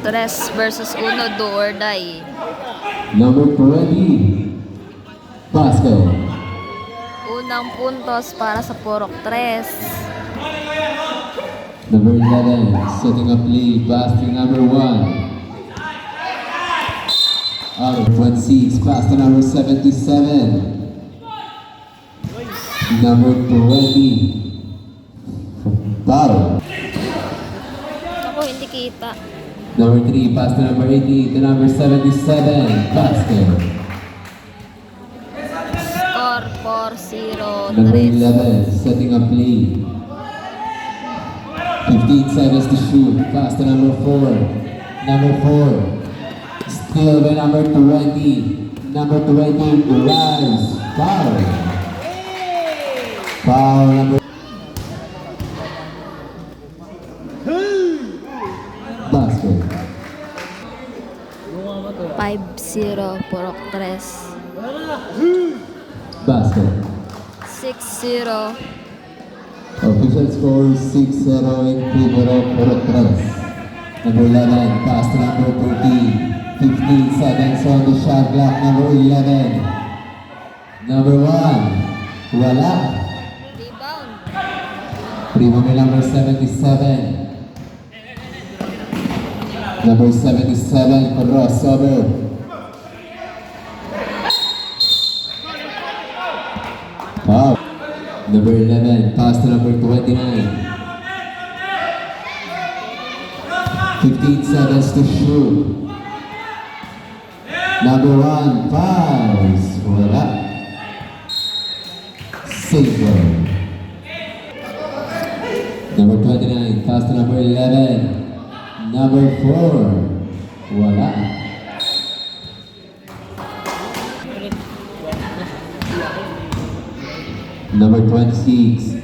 Tres versus uno, do or die. Number 20, basket. Unang puntos para sa Purok Tres. Number 11, setting up lead, basket number 1. Out of 26, pass to number 77. Number 20, foul. Ako, hindi kita. Number 3, pass to number 18 to number 77, basket. Score 4-0, Number Tres. 11, setting up lead. 15 seconds to shoot, pass to number 4. Number 4, still by number 20. Number 20, rise, foul. Foul number. Basket. 5-0, Purok Tres. Basket. 6-0, Official score 6-0 in favor of Purok Tres. Number 11, pass to number 13. 15 seconds on the shot clock. Number 11. Number 1, wala. rebound. Rebound by number 77. Number 77, crossover. Wow. Number 11, pass to number 29. 15 seconds to shoot. Number 1, fouls. Wala. Safer. Number 29, pass to number 11. Number 4, wala. Number 26.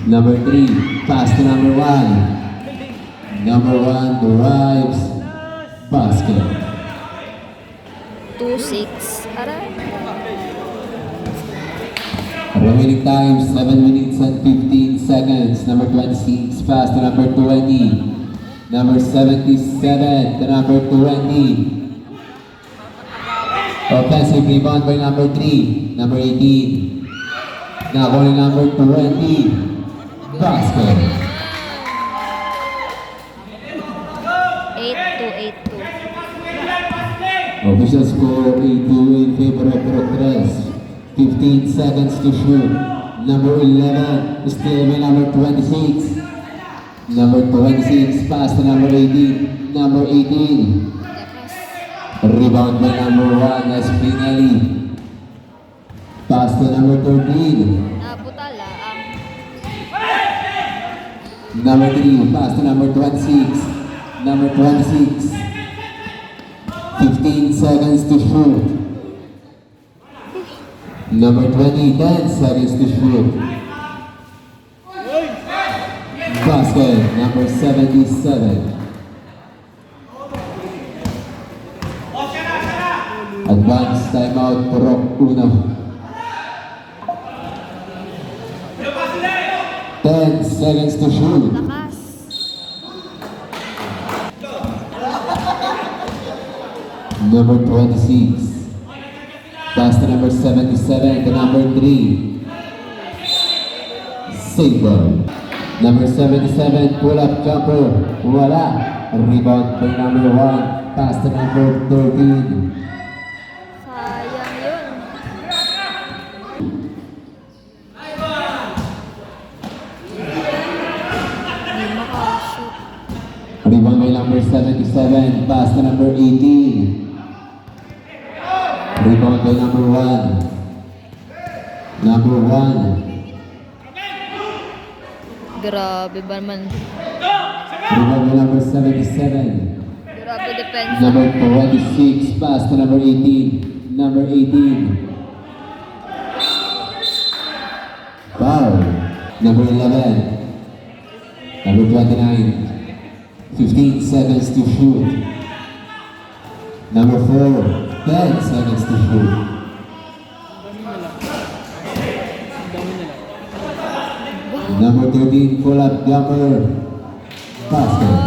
Number 3, pass to number 1. Number 1 drives, basket. 2-6. Aray. Remaining time, 7 minutes and 15 seconds. Number 26, pass to number 20. Number 77 to number 20. Offensive rebound by number 3. Number 18. Now going number 20. Basket. 8-2. Official score 8-2 in favor of Purok Tres. 15 seconds to shoot. Number 11, still by number 26. Number 26, pass to number 18. Number 18. Rebound by number 1, Espinelli. Pass to number 13. Nabutala ang Number 3, pass to number 26. Number 26. 15 seconds to shoot. Number 20, 10 seconds to shoot. Basket, number 77. Advance timeout, Purok Uno. 10 seconds to shoot. lakas. Number 26. Pass to number 77 to number 3. Saber. Number 77, pull up jumper. Wala. Rebound by number 1. Pass to number 13. Sayang yun. Hindi makashoot. Rebound by number 77. Pass to number 18. Rebound by number 1. Number 1. Grabe ba naman? Rebound by number 77. Grabe depensa. Number 26, pass to number 18. Number 18. Foul. Number 11. Number 29. 15 seconds to shoot. Number 4. 10 seconds to shoot. Number 13, pull up jumper. Basket.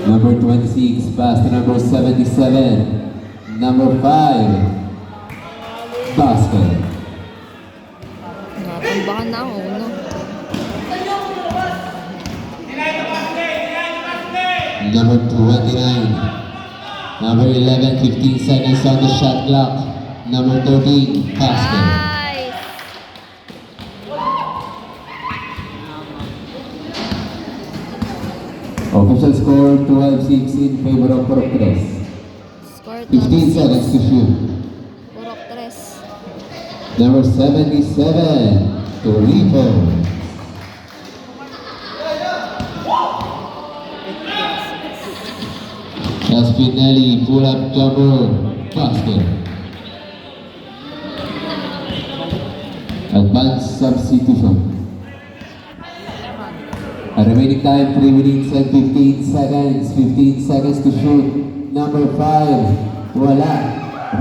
Number 26, pass to number 77. Number 5, basket. Natambakan na ako, no? Number 29. Number 11, 15 seconds on the shot clock. Number 13, basket. Nice! Official score 12-6 in favor of Purok Tres. Score 15 seconds to shoot. Purok 3. Number 77, Torrico. Espinelli, pull-up jumper, basket. Advanced substitution. Remaining time 3 minutes and 15 seconds. 15 seconds to shoot. Number 5, wala.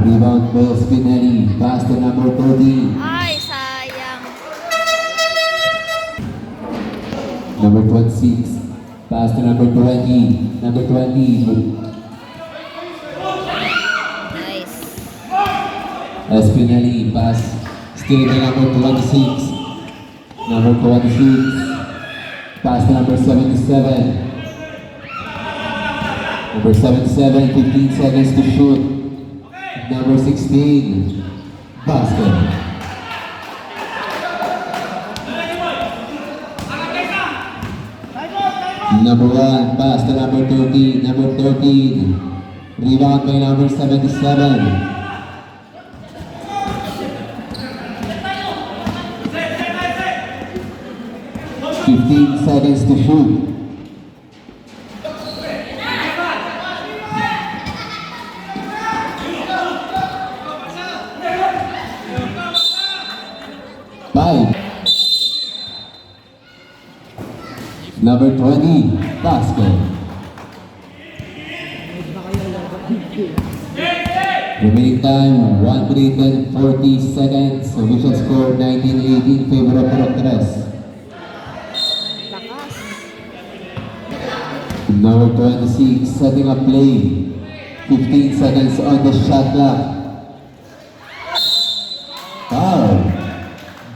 Rebound by Espinelli. Pass to number 13. Ay, sayang. Number 26. Pass to number 20. Number 20. Nice. Espinelli. Pass. Still to number 26. Number 26. Pass to number 77. Number 77, 15 seconds to shoot. Number 16, basket. Number 1, pass to number 13. Number 13, rebound by number 77. 15 seconds to shoot. Five. Number 20, basket. Remaining time, 1 minute and 40 seconds. Official score 19-18 favor of Purok Tres. Lakas. Number 26, setting up play. 15 seconds on the shot clock. Foul.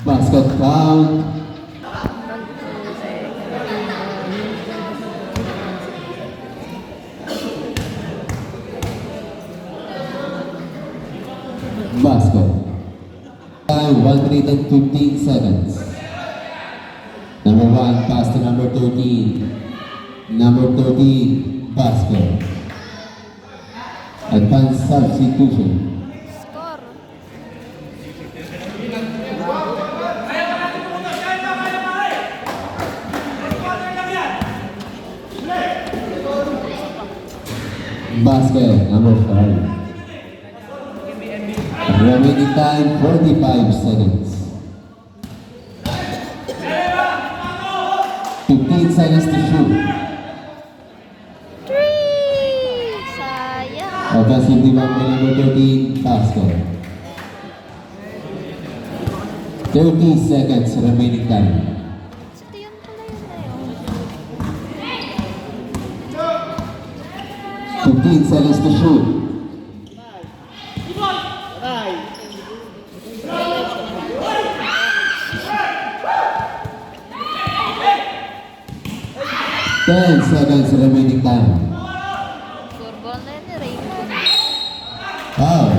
Basket count. Basket. Time 1 minute and 15 seconds. Number 1, pass to number 13. Number 13, basket. Advanced substitution. Score. Basket, number 5. Remaining time, 45 seconds. 15 seconds to shoot. 3! Sayang. Offensive rebound by number 13, basket. 30 seconds remaining time. Ito yun pala yun na yun. 15 seconds to shoot. Ten seconds remaining time. Score na yun ni Raymond. Foul.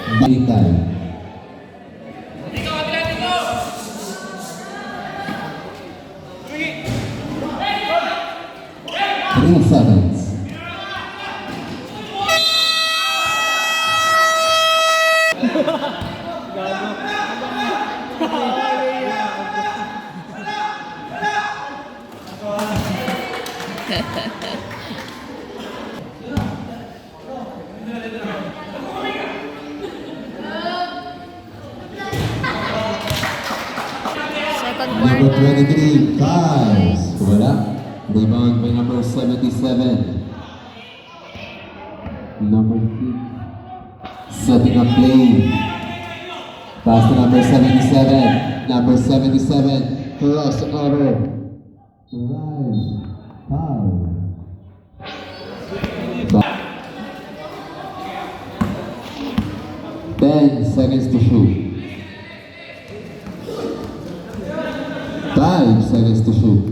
Remaining time. Three seconds. Second Number quarter. 23, fouls. Wala. Rebound by number 77. Number 6. Setting up play. Pass to number 77. Number 77. Crossover. Drive. Foul. 10 seconds to shoot. 5 seconds to shoot.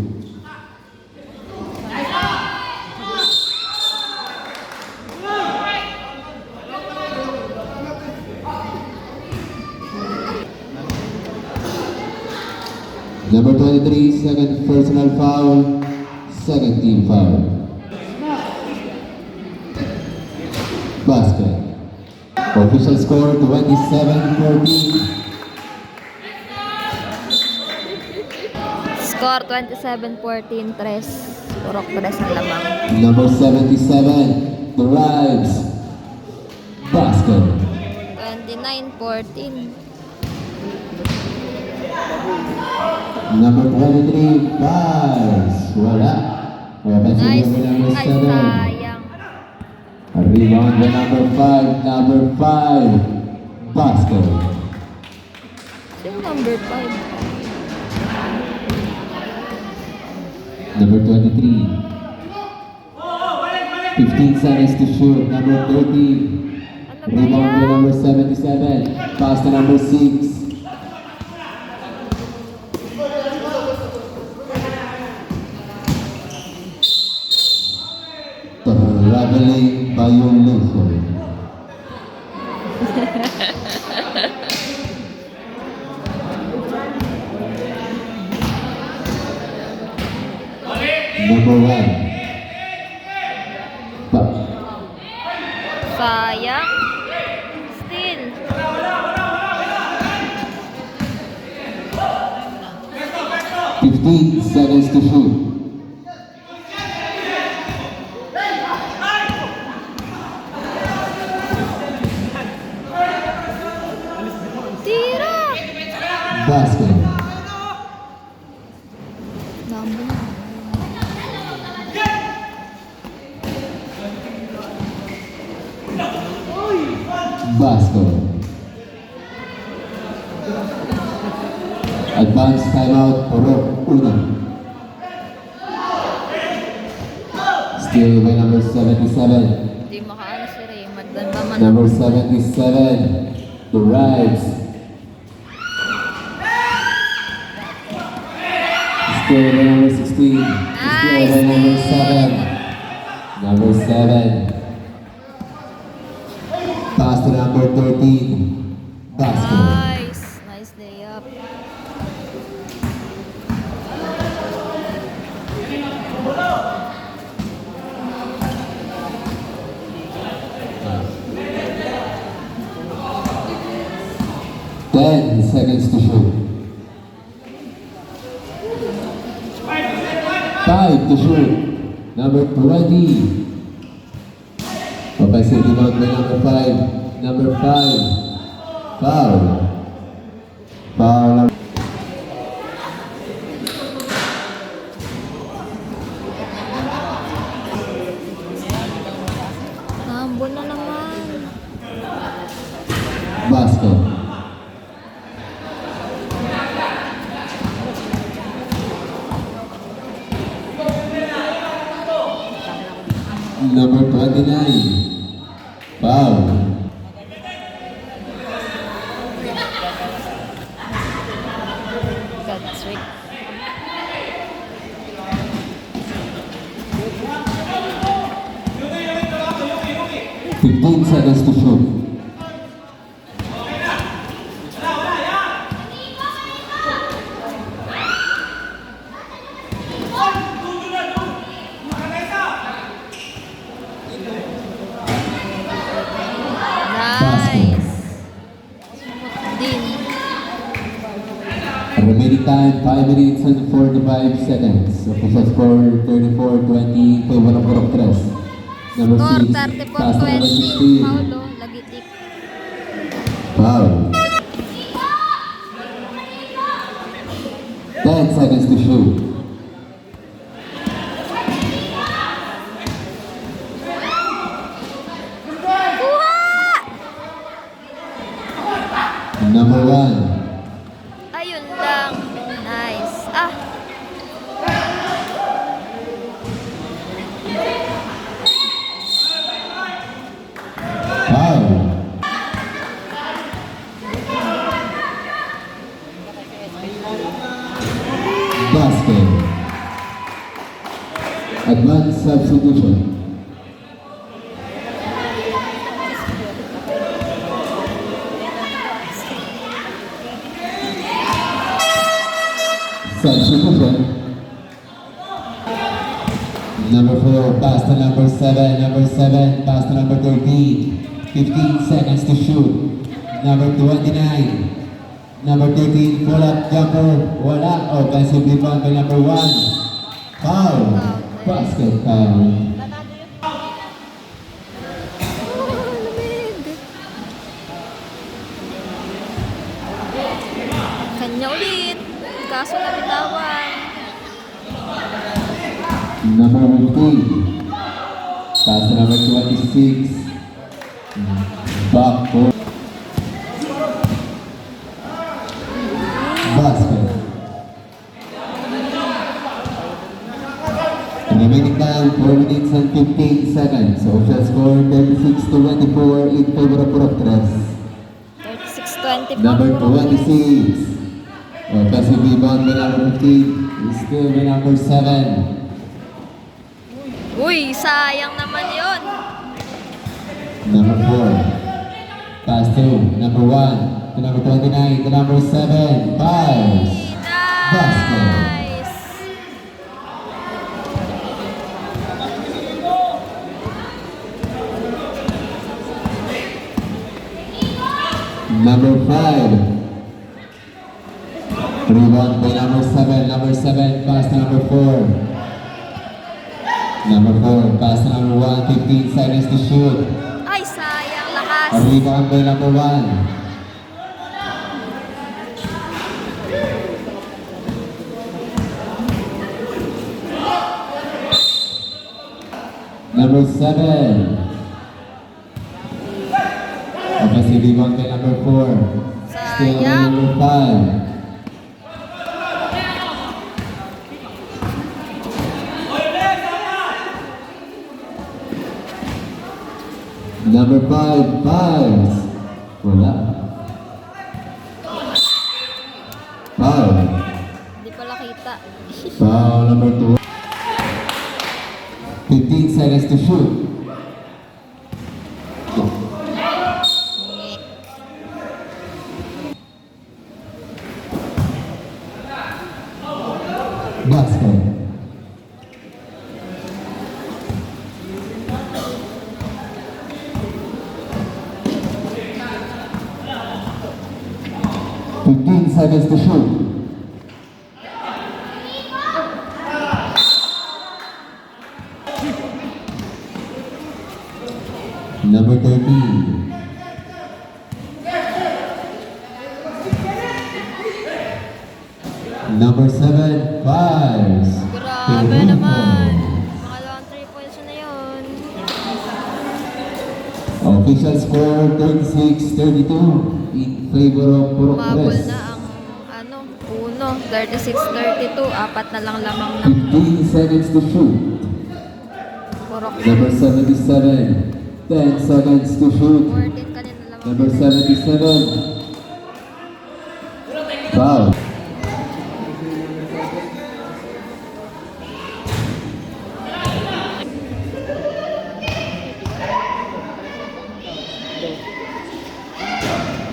Number 23, second personal foul, second team foul. Basket. Official score 27-14. Score 27-14, 3. Purok 3 ang lamang. Number 77, derives. Basket. 29-14. Number 23, fouls. Wala. Nice. Number Ay, 7. sayang. A rebound by number 5. Number 5, basket. Sino number 5? Number 23. 15 seconds to shoot. Number 13. Ano ba Rebound by yan? number 77. Pass to number 6. Traveling violation. Number 1. Sayang. Still. Fifteen seconds to shoot. Tira! Basket. Number. Basket. Advance timeout, Purok, 1. Still by number 77. Hindi makaano si Raymond. Doon ba man? Number 77, derives. Still by number 16. Still by number 7. Number 7. Pass to number 13. Basket. Nice. Nice layup. Ten seconds to shoot. 5 to shoot. Number 20. Offensive rebound by number 5. Number 5. Foul. Foul. Nambol na naman. Basket. Number 29. Foul. Got trick. Fifteen seconds to shoot. Nice. Din. Remaining time, 5 minutes and 45 seconds. Official score 34-20, favor of Purok 3. Number Score 6, pass to number 34-20. 16. Paulo, lagitik. Foul. 10 seconds to shoot. Kuha! Number 1. Ayun lang. Nice. Ah. Substitution. Substitution. Number 4, pass to number 7. Number 7, pass to number 13. 15 seconds to shoot. Number 29. Number 13, pull-up jumper. Wala. Offensive rebound by number 1. Foul. Basket foul. Kanya ulit. Kaso nabitawan. Number 15. Pass to number 26. Back for basket. Remaining time 4 minutes and 15 seconds. Official score 36-24 in favor of Proctres. 36-24. Number 26. Offensive rebound by number 15. Still by number 7. Uy, sayang naman yun. Number 4. Pass to number 1. To number 29. To number 7. Fouls. Basket. Nice. Number 5. Rebound by number 7. Number 7. Pass to number 4. Number 4. Pass to number 1. 15 seconds to shoot. Ay, sayang. Lakas. A rebound by number 1. Number 7. Offensive rebound by number 4. Still by Sayang. number 5. Number 5, fouls. Wala. Foul. Hindi pala kita. Foul number 2. 15 seconds to shoot. Basket. Seconds to shoot. Number 13. Number 7, fouls. Grabe naman. Pangalawang 3 points na yun. Official score 36-32 in favor of Mabol Proctres. na ang uno. 36-32. Apat na lang lamang ng 15 seconds to shoot. Purok. Number 77, 10 seconds to shoot. 14 kanina lamang. Number 77, foul.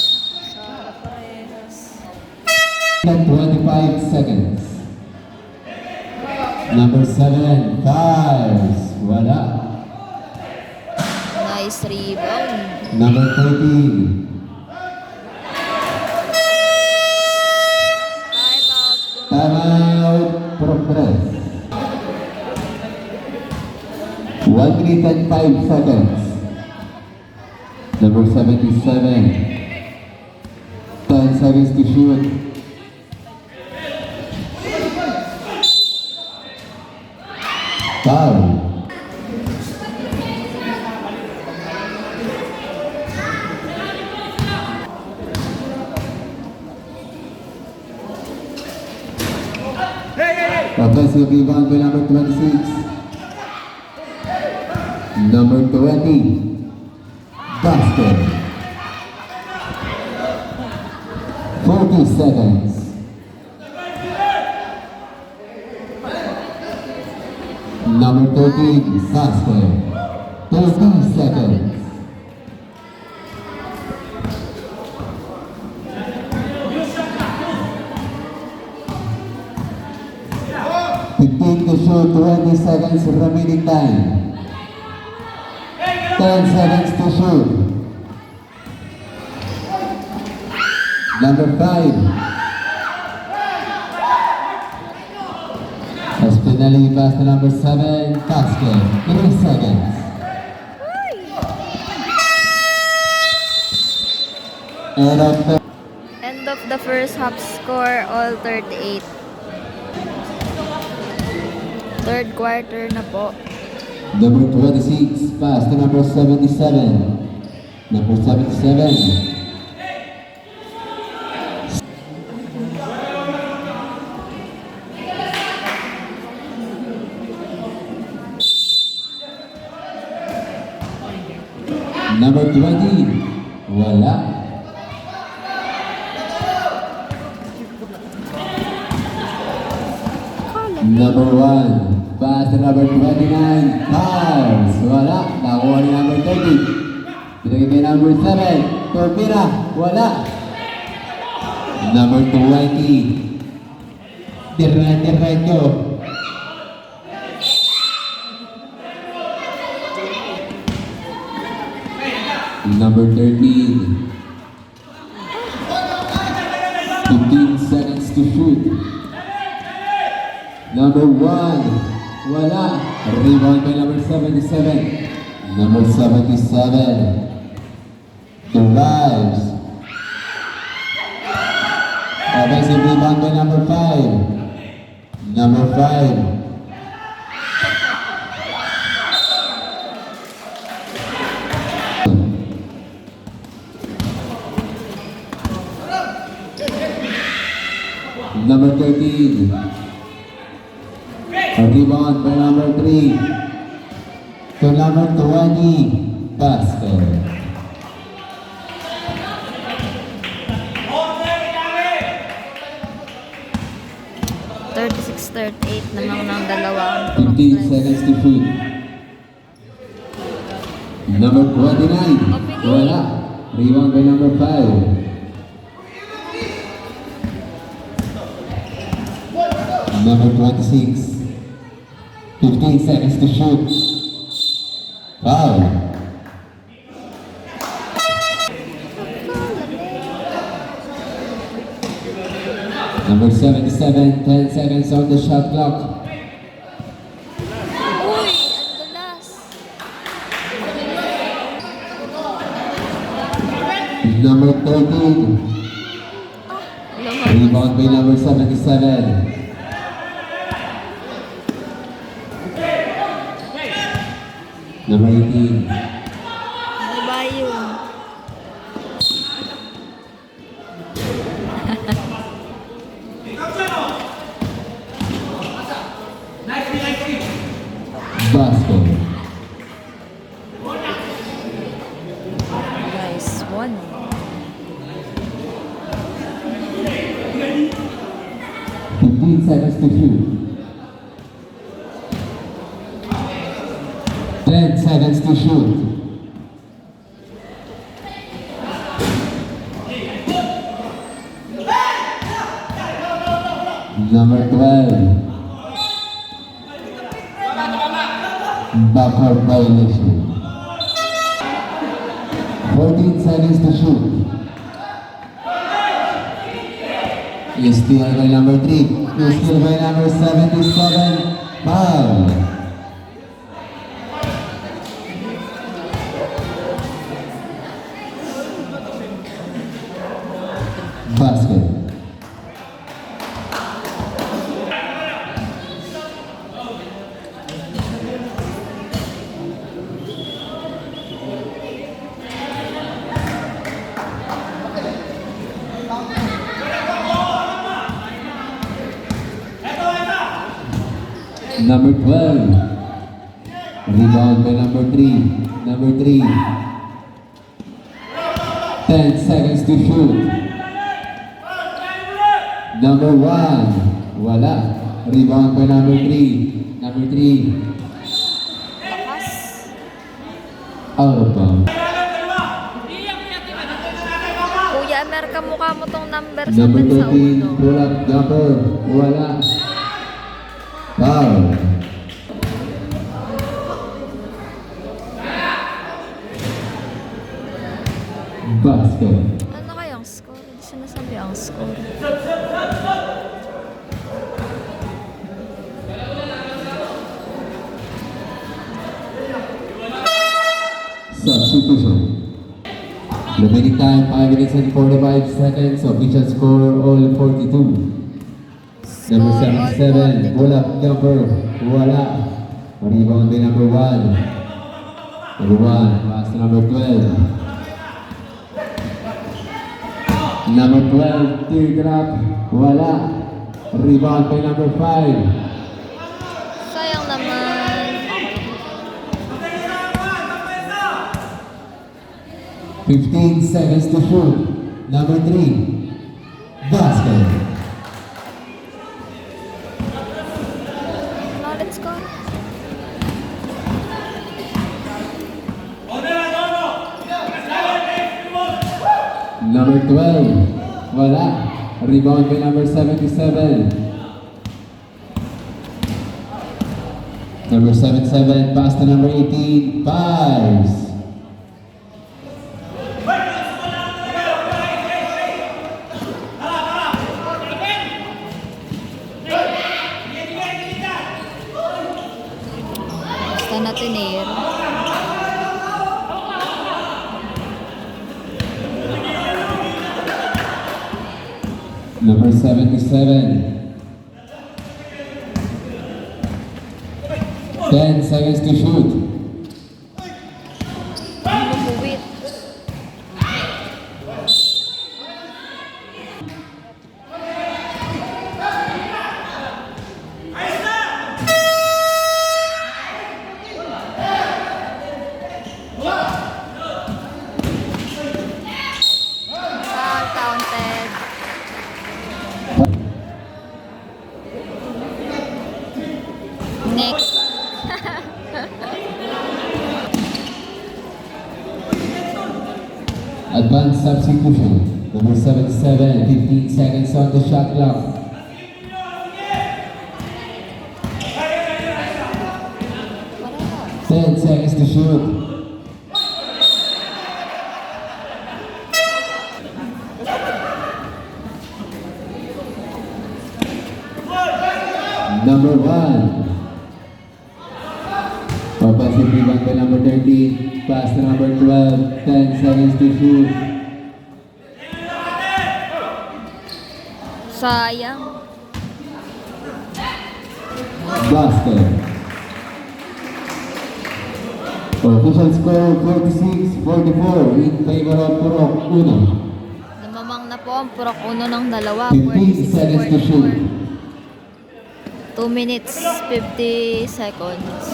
Sa parehas. 25 seconds. Number 7, fouls. Wala. Nice rebound. Number 13, Time out. timeout, Proctres. 1 minute and 5 seconds. Number 77, 10 seconds to shoot. Foul. Offensive rebound by number 26. Number 20. Basket. 40 seconds. Number 13, basket. 30 seconds. Fifteen to shoot, 20 seconds remaining time. 10 seconds to shoot. Number 5. Espinelli pass to number 7, basket. 3 seconds. End of the first half score, all 38. Third quarter na po. Number 26, pass to number 77. Number 77. Number 20, wala. Number 1, pass to number 29, Cars, wala. Nakuha ni number 30. Pinagay kay number 7, Torpira, wala. Number 20, Diretso. Number 13. 15 seconds to shoot. Number 1. Wala. Rebound by number 77. Number 77. Drives. Offensive rebound by number 5. Number 5. Number 13. A rebound by number 3. To number 20. Basket. 36-38 naman ng dalawang 15 seconds to shoot. Number 29. Wala. Rebound by number 5. Number 26. 15 seconds to shoot. Foul. Number 77, 10 seconds on the shot clock. Uy! Ang dulas! Number 13. Rebound by number 77. Number 18. Ano ba yun? Basket. Nice one. Seconds to shoot. 10 seconds to shoot. Number 12. Backcourt violation. 14 seconds to shoot. Is still by number 3. Is still by number 77. Foul. Basket. Number 12. Rebound by number 3. Number 3. 10 seconds to shoot. Number 1. Wala. Rebound by number 3. Number 3. Out of bounds. Kuya Emer, kamukha mo tong number 7 Number sa 13, uno. pull up jumper. Wala. Foul. Basket. Ano kayang score? Hindi sinasabi ang score. Substitution. Remaining time 5 minutes and 45 seconds. Official score all 42. Number Score all 77, 42. pull up jumper. Wala. Rebound by number 1. Number 1, pass to number 12. Number 12, teardrop. Wala. Rebound by number 5. Sayang naman. 15 seconds to shoot. Number 3, basket. Now let's go. Number 12, wala. Rebound by number 77. Number 77, pass to number 18, fives. Basta na tinir. Number 77. 10 seconds to shoot. Lumuwit. Foul counted. Next. Advanced substitution. Number 77, 15 seconds on the shot clock. Wala. 10 seconds to shoot. Number 1. Offensive rebound by number 13. Pass to number 12. 10 seconds to shoot. Sayang. Basket. Official score 46-44 in favor of Purok Uno. Namamang na po ang purok uno ng dalawa. 15 seconds to shoot. 2 minutes 50 seconds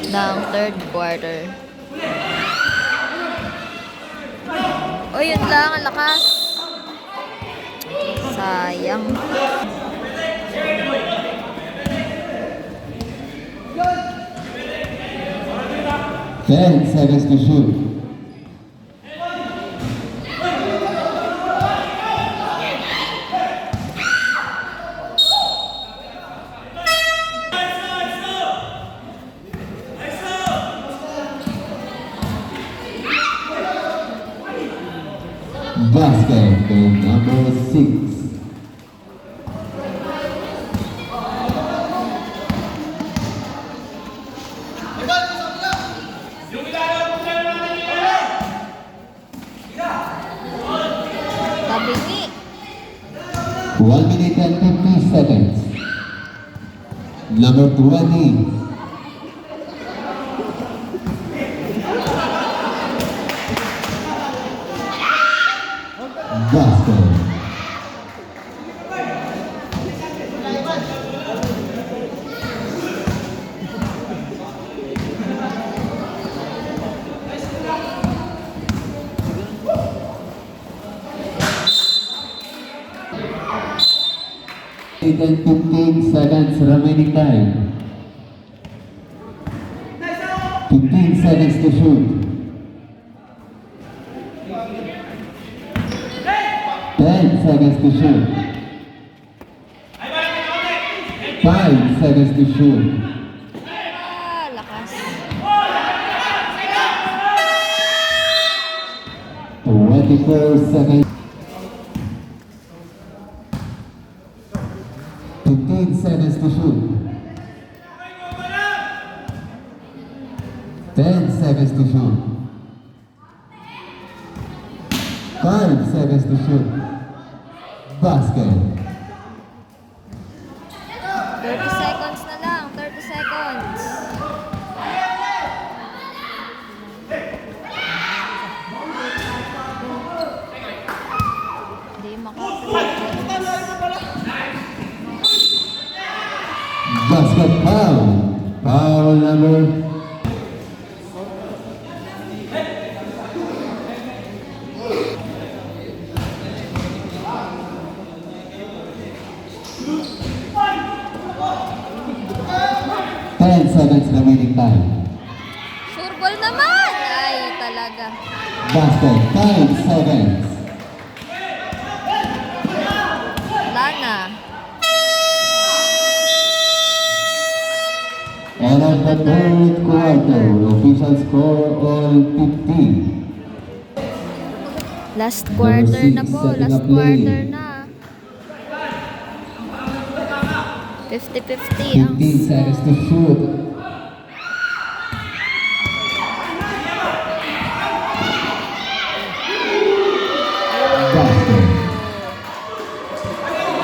ng third quarter. O yun lang, ang lakas. Sayang. Ten seconds to shoot. Basket by number 6. Tabingi. 1 minute and 50 seconds. Number 20. Basket. And 15 seconds remaining time. 15 seconds. seconds to shoot. 10 seconds to shoot. 5 seconds to shoot. Lakas. 24 seconds. 15 seconds to shoot. 10 seconds to shoot. 5 seconds to shoot. Basket. 30 seconds na lang. 30 seconds. Hindi makapagod. Basket foul. Foul number 10 seconds remaining time. Sure ball naman! Ay, talaga. Basket, 5 seconds. Wala na. End of the third quarter. Official score all 15. Last quarter na po. Setting Last up play. quarter na. 50-50 ang 15 seconds to shoot. Basket.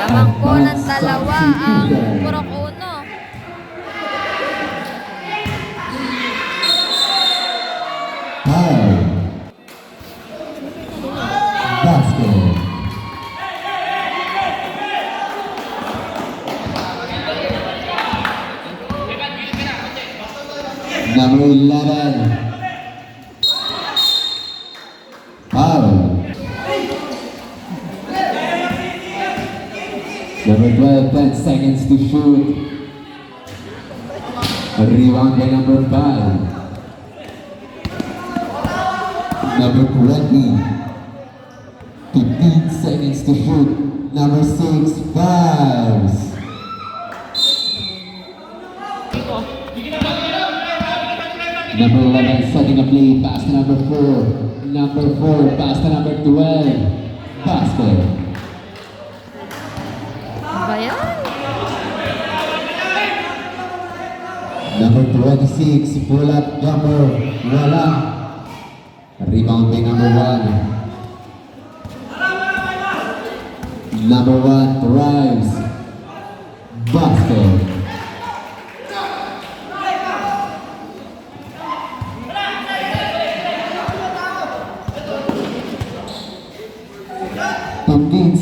lamang po ng dalawa ang purok uno. Foul. Basket. Number 11. Foul. Number 12, 10 seconds to shoot. Rebound by number 5. Number 20. 15 seconds to shoot. Number 6, fouls. Number 11, setting a play, pass to number 4. Number 4, pass to number 12. Basket. Ano ba yan? Number 26, pull up jumper. Wala. Rebound by number 1. Number 1 drives. Basket.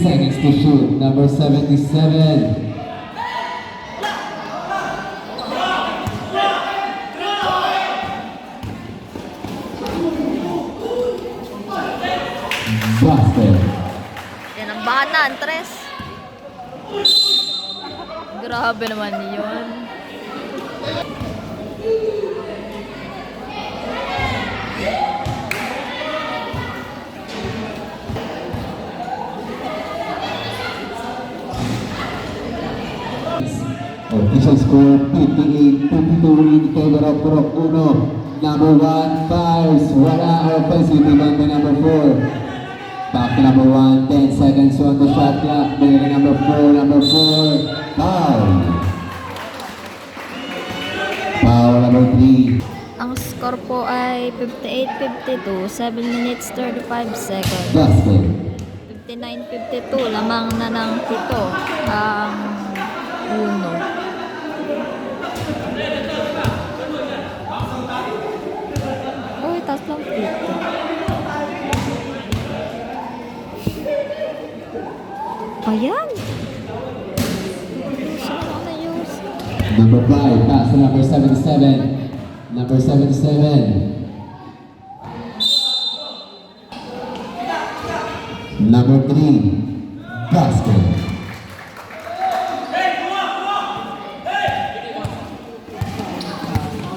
Seconds to shoot. Number 77. Basket. Yan ang bana, Andres. Grabe naman yun. Official score 58-52 in favor of Purok Uno. Number 1 fouls. Wala offensive rebound by number 4. Back to number 1, 10 seconds on the shot clock. Bigay number 4, foul. Foul number 3. Ang score po ay 58-52, 7 minutes 35 seconds. Basket. 59-52, lamang na ng 7 ang uno. Uy, tatlong pito. Ayan. Number 5, pass to number 77. Number 77. Number 3, basket.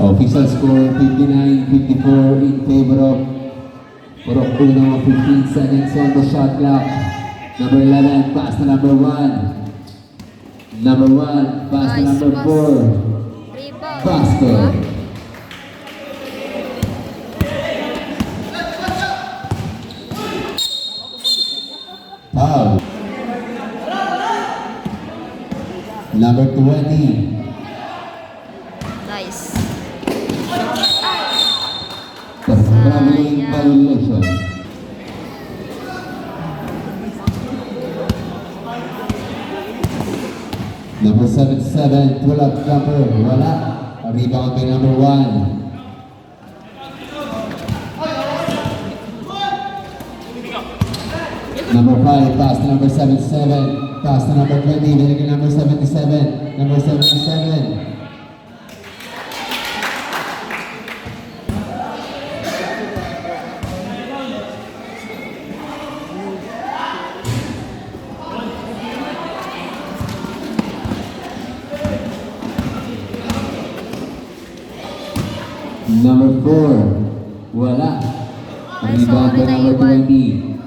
Official score 59-54 in favor of Purok Uno. 15 seconds on the shot clock. Number 11, pass to number 1. Number 1, pass to Nice number pass. 4. Rebound. Basket. Foul. Number 20. Nice. Traveling Sayang. violation. Number 77, pull-up jumper, wala. Rebound by number 1. Number 5, pass to number 77. Pass to number 20, binigay number 77. Number 77. Number 4, wala. Ay, Rebound by sorry, number naiwan. 20.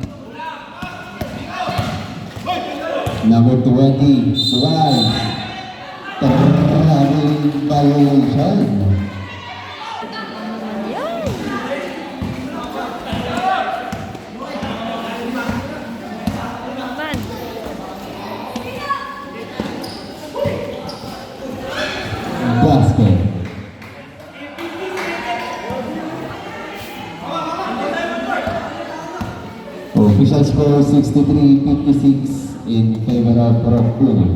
Number 20, Suarez. Traveling violation. Yan. Naman. Basket. Official score 63-56 in favor of Purok Uno.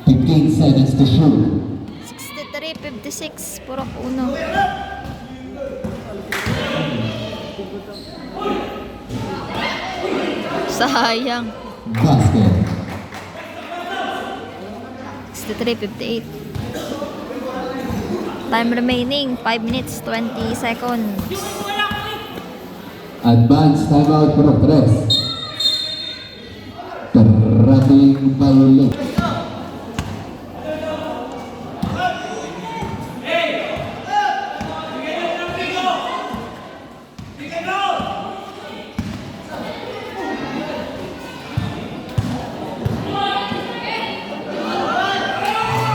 15 seconds to shoot. 63-56. Purok Uno. Sayang. Basket. 63-58. Time remaining 5 minutes 20 seconds. Advance timeout Purok 3. Traveling violation.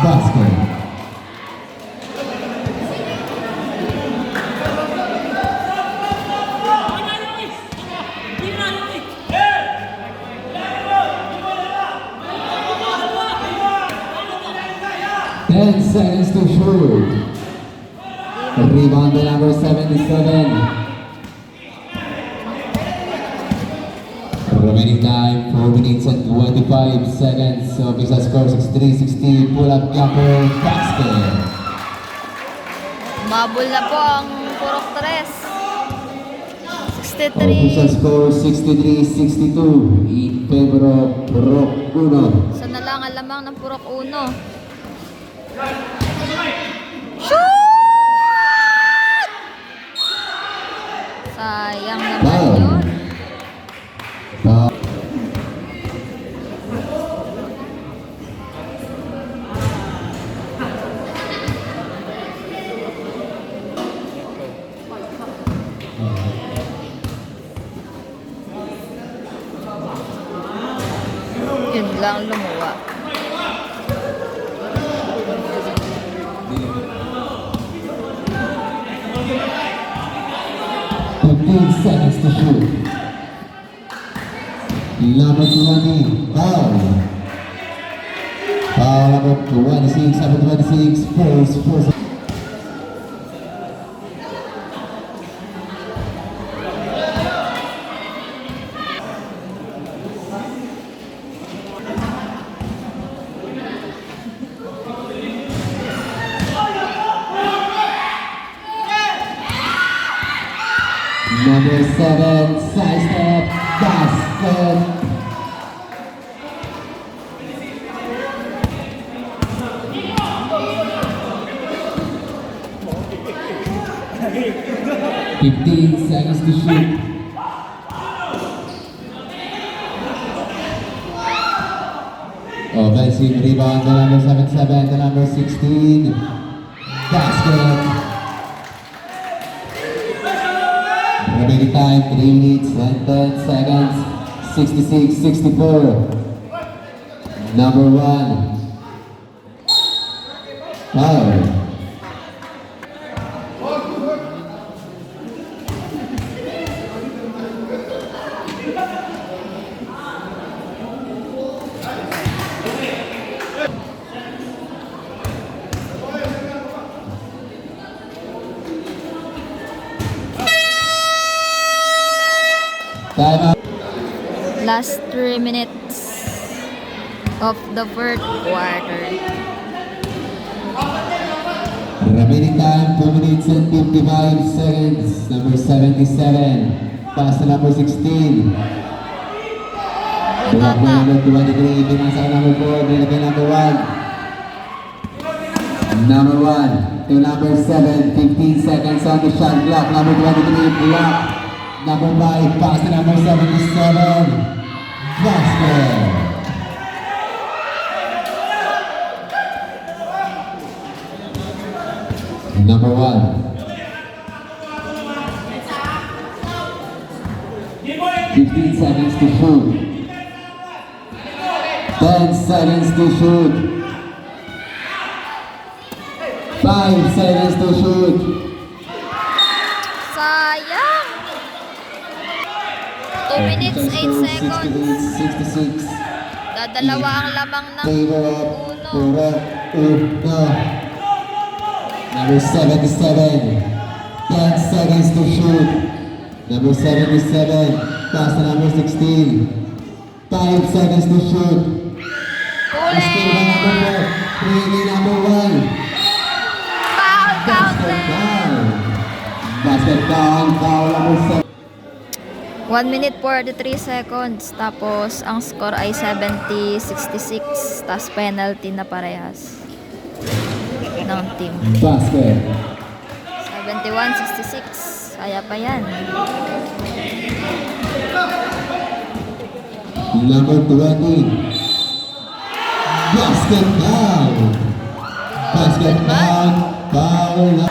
Basket. Ten seconds to shoot. Rebound by number 77. Remaining time 4 minutes and 25 seconds. So Official score 63-60. Pull up jumper basket. Mabul na po ang Purok 3. Official 63. score 63-62 in favor of Purok Uno. Sana lang ang lamang ng Purok Uno. Shoot! Sayang naman Foul. yun. Foul. Yun lang lumuwa. Seconds to shoot. Number 20, foul. Foul number 26, number 26, first. Number 7, side step, basket. Fifteen seconds to shoot. Offensive rebound, the number 77, the number 16. Basket. Remaining time 3 minutes and 10 seconds. 66-64. Number 1. Foul. Time out. Last 3 minutes of the first quarter. Remaining time 2 minutes and 55 seconds. Number 77. Pass to number 16. Block by number 23. Pinasa number 4. Binigay number 1. Number 1 to number 7. 15 seconds on the shot clock. Number 23. Block. Number 5. Pass to number 77. Basket. Number 1. 15 seconds to shoot. 10 seconds to shoot. 5 seconds to shoot. Sayang! 2 minutes, 8 seconds. 66. Dadalawa ang lamang ng Favor of uno. Uno. Number 77. 10 seconds to shoot. Number 77. Pass to number 16. 5 seconds to shoot. Still by number 4. Bringing number 1. Foul Basket counted! down. Basket down. Foul number 7. 1 minute 43 seconds. Tapos, ang score ay 70-66. Tapos, penalty na parehas ng team. Basket. 71-66. Kaya pa yan. Number 20. Basket down. Basket down. Foul.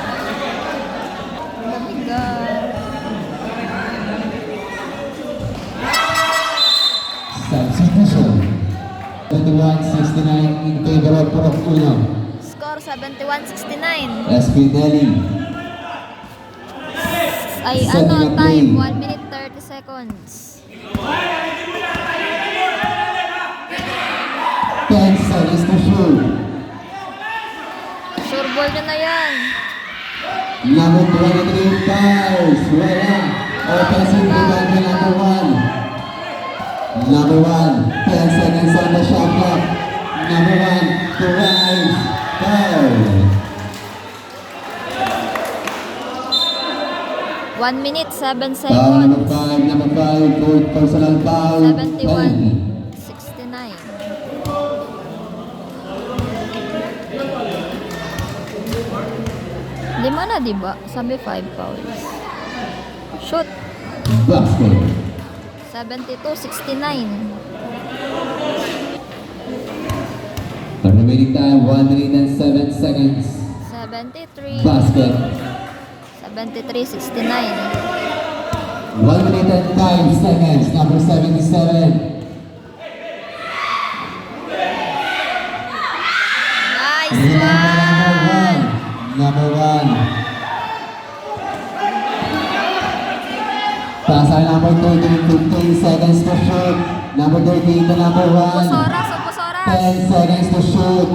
Substitution. 21-69 in favor of Purok Uno. Score 71-69. Espinelli. Ay, Setting ano, up time? play. 1 minute 30 seconds. 10 seconds to shoot. Sure ball nyo na yan. Number 23 fouls. Wala. Offensive rebound by number 1. Number 1. 10 seconds on the shot clock. Number 1 to rise. Foul. 1 minute 7 Foul number seconds. 5. Number 5. Fourth personal foul. 71-69. Lima na, diba? Sabi 5 fouls. Shoot. Basket. 72-69. Remaining time 1 minute and 7 seconds. 73. Basket. 73-69. 1 minute and 5 seconds. Number 77. Nice Number one! 1. Number 1. Pass ay number 13, 15 seconds to shoot. Number 13 to number 1. Pusoras o pusoras! 10 seconds to shoot.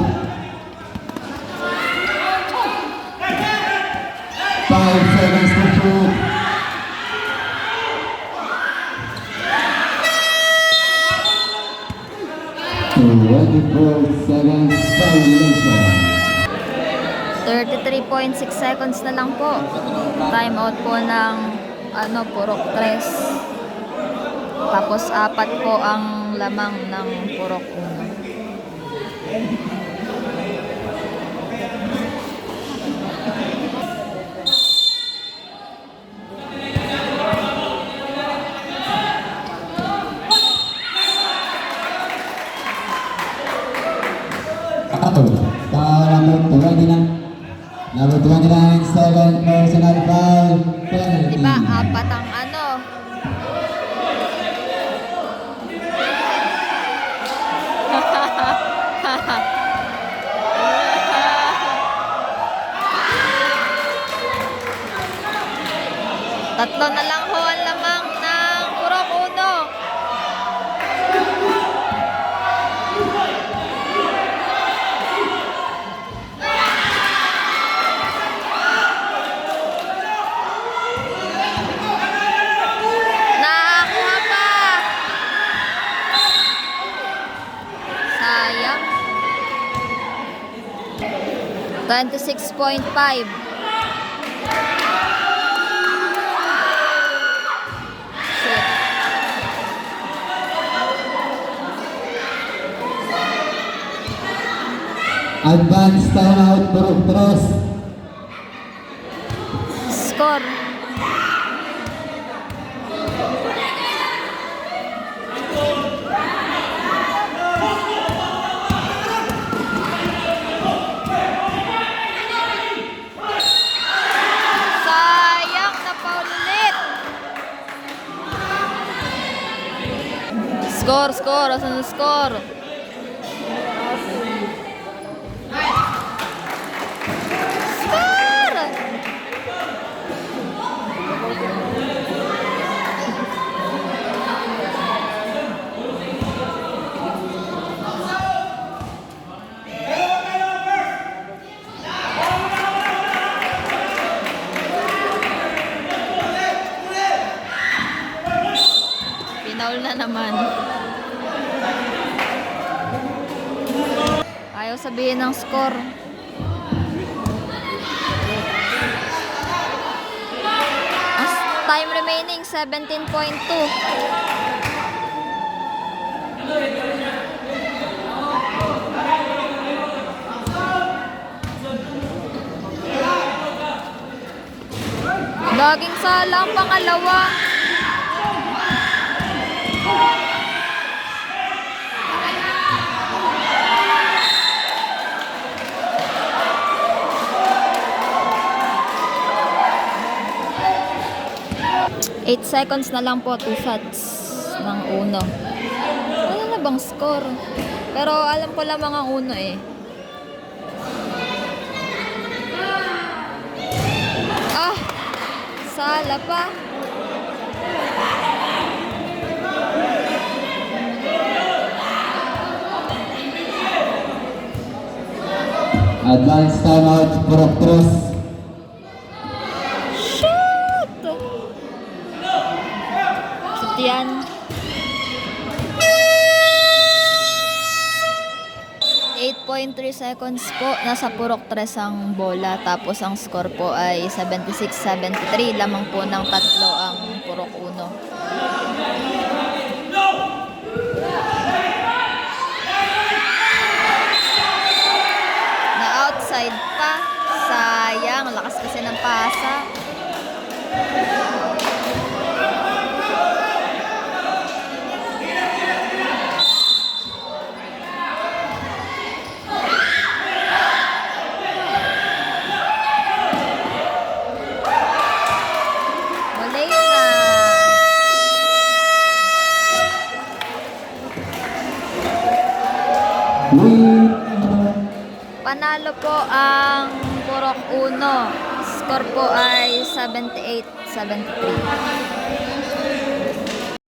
5 seconds to shoot. Twenty-four seconds violation. 33.6 seconds na lang po. Time out po ng Purok 3. Tapos 4 po ang lamang ng Purok 1. Foul number 29. Number 29, second personal foul. Penalty. Diba, apat ang ano. Tatlo na lang ho ang lamang ng Purok Uno. Nakakuha pa. Sayang. 26.5. Advance timeout, Purok 3. Score. Sayang na foul ulit. Score. Asan ang score? Score! Pinaul na naman. Ayaw sabihin ng score. As time remaining 17.2. Laging salang pangalawa. Eight seconds na lang po, 2 shots ng Uno. Ano na bang score? Pero alam ko lamang ang Uno eh. Ah! Sala pa. Advance timeout, Purok 3. Shoot! Sutian. .3 seconds po. Nasa Purok 3 ang bola. Tapos ang score po ay 76-73. Lamang po ng tatlo ang Purok Uno. Na outside pa. Sayang. Lakas kasi ng pasa. Wala na. Panalo po ang Purok Uno. Score po ay 78-73.